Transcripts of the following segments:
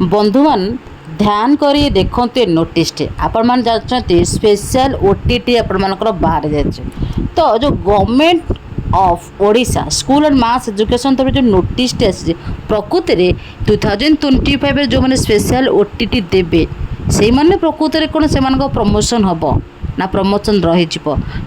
बंधुमान ध्यान करी देखते नोटिस आपण मैंने जानते स्पेशल ओटीटी आपण मानकर बाहर जाए तो जो government of Odisha school and mass education तरफ जो नोटिस आसी प्रकृति में 2025 जो मैंने स्पेशल ओटीटी देवे से मैंने प्रकृति में कौन से प्रमोशन हम ना प्रमोशन रही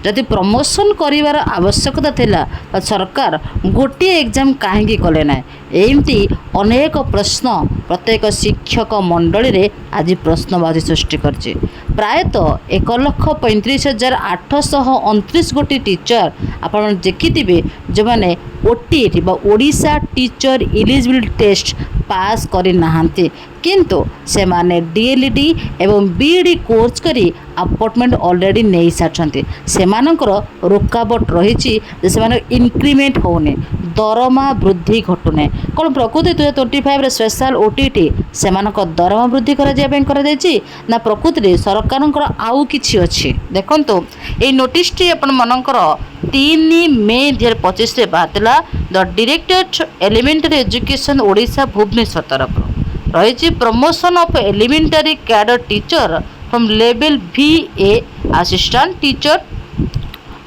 जदि प्रमोशन करार आवश्यकता थिला सरकार गोटे एग्जाम कहीं कले ना एमती अनेक प्रश्न प्रत्येक शिक्षक मंडली रे आज प्रश्नवादी सृष्टि करछि प्रायतः 1,35,829 गोटी टीचर आपण देखिथिबे जो माने ओटीटी बा Odisha teacher eligibility test pass करि नाहांती किंतु से माने डीएलईडी एवं बीईडी कोर्स करी अपॉइंटमेंट ऑलरेडी नहीं सारछंती सेमानकर रुकावट रही से इनक्रीमेंट होने दरमा वृद्धि घटुने कौन प्रकृति 2025 स्पेशल ओटीटी से दरमा वृद्धि ना प्रकृति सरकार आउ कि अच्छी देखो ये नोटिस आपण मनकर 3 मे 2025 बाहर the directorate elementary education Odisha Bhubaneswar तरफ रही promotion of elementary cadre teacher from level VA assistant teacher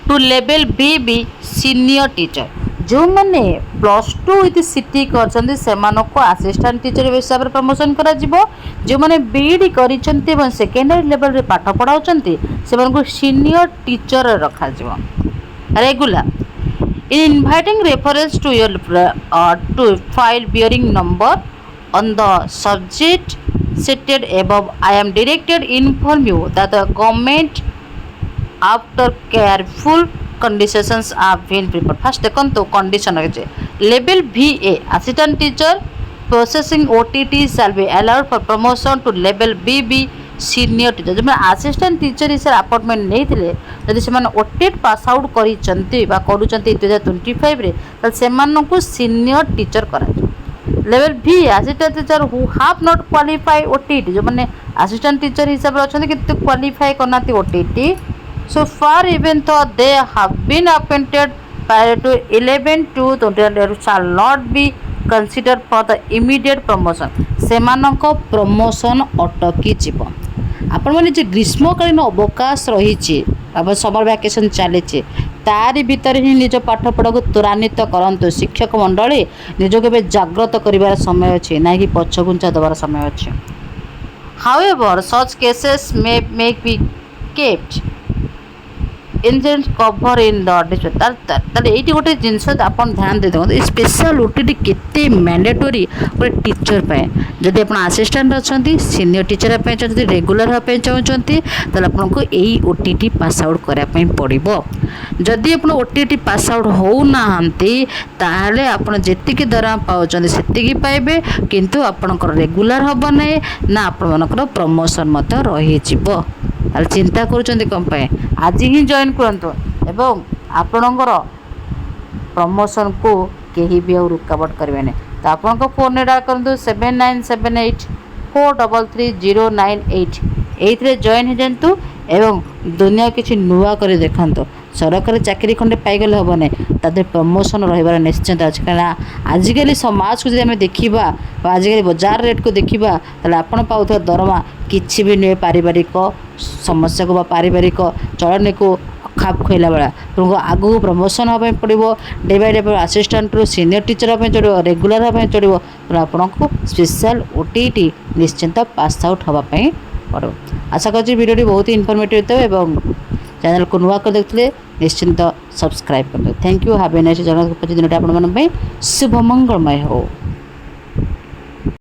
to level BB senior teacher जो मैंने +2 विथ सीटी कर असिस्टेंट टीचर हिसाब से प्रमोशन करा जो मैंने बीईडी कर सेकेंडरी लेवल रे पाठ पढ़ाऊँ से सीनियर टीचर रखा regular in inviting reference to your to file bearing number on the subject stated above I am directed inform you that the government after careful conditions have been prepared first देखो तो condition है level VA assistant teacher processing OTT shall be allowed for promotion to level BB senior teacher जो assistant teacher हिसाब appointment नहीं थे जदि से ओटेट pass out कर 2025 से सीनियर टीचर करा लेवल भी assistant teacher who have not qualify OTT जो मैंने असिस्टेंट टीचर हिसाब से अच्छा किंतु क्वालिफाई करना OTT so far even though they have been appointed prior to 11 to 20 shall not be considered for the immediate promotion से promotion अटकी जीव आपण मैंने जो ग्रीष्मकालीन अवकाश रही समर वैकेशन चली तारि भितर ही निज पाठपढ़ा को त्वरान्वित करंतु शिक्षक मंडली निज के जाग्रत करिवार समय अच्छे ना कि पछघुंचा देवार समय अच्छे however such cases may make be kept incident cover in the display ये गोटे जिनस आप ध्यान दे देखो स्पेशल ओटीटी केते मैंडेटोरी गोटे टीचर पे जदि आप असिस्टेंट अच्छा सीनियर टीचर चाहते रेगुलर हाँपी चाहते आपको यही ओटीटी पास आउट कराया पड़ो जदि आप ओटीटी पास आउट होना ताहले आप जी दरमा पाँच से पाइबे किंतु आपणकर रेगुलर हम ना आपणकर प्रमोशन रही चिंता करें आज ही जॉइन करंतु एवं आपणकर प्रमोशन को कहीं भी और रुकावट करेंगे तो आपन फोन में डायल करूँ 7978 433 098 जॉइन हो जातु एवं दुनिया किसी नुआ कर देखते सरकारी चाकरी खंडे पाईगले हम ना तादर प्रमोशन रही निश्चिंत अच्छे कहीं आजिकल समाज को जब आम देखा आजिकल बजार रेट को देखा तो आप पाऊा दरमा किसी भी नुहे पारिवारिक समस्या को पारिवारिक चलन को खाप खुला बेला तुमको आगू प्रमोशन हाँपी पड़ो डे बाय डे असिस्टेंट रू सीनियर टीचर हाँपी चढ़ो रेगुलर हाँपी चढ़ो तो आपको स्पेशल ओटीटी निश्चिंत पास आउट हाँपी पड़ो आशा कर वीडियो बहुत ही इनफॉर्मेटिव होता है चैनल को नुआ कर देखते निश्चिंत सब्सक्राइब कर thank you have a nice Jagannath दिन आप शुभ मंगलमय हो।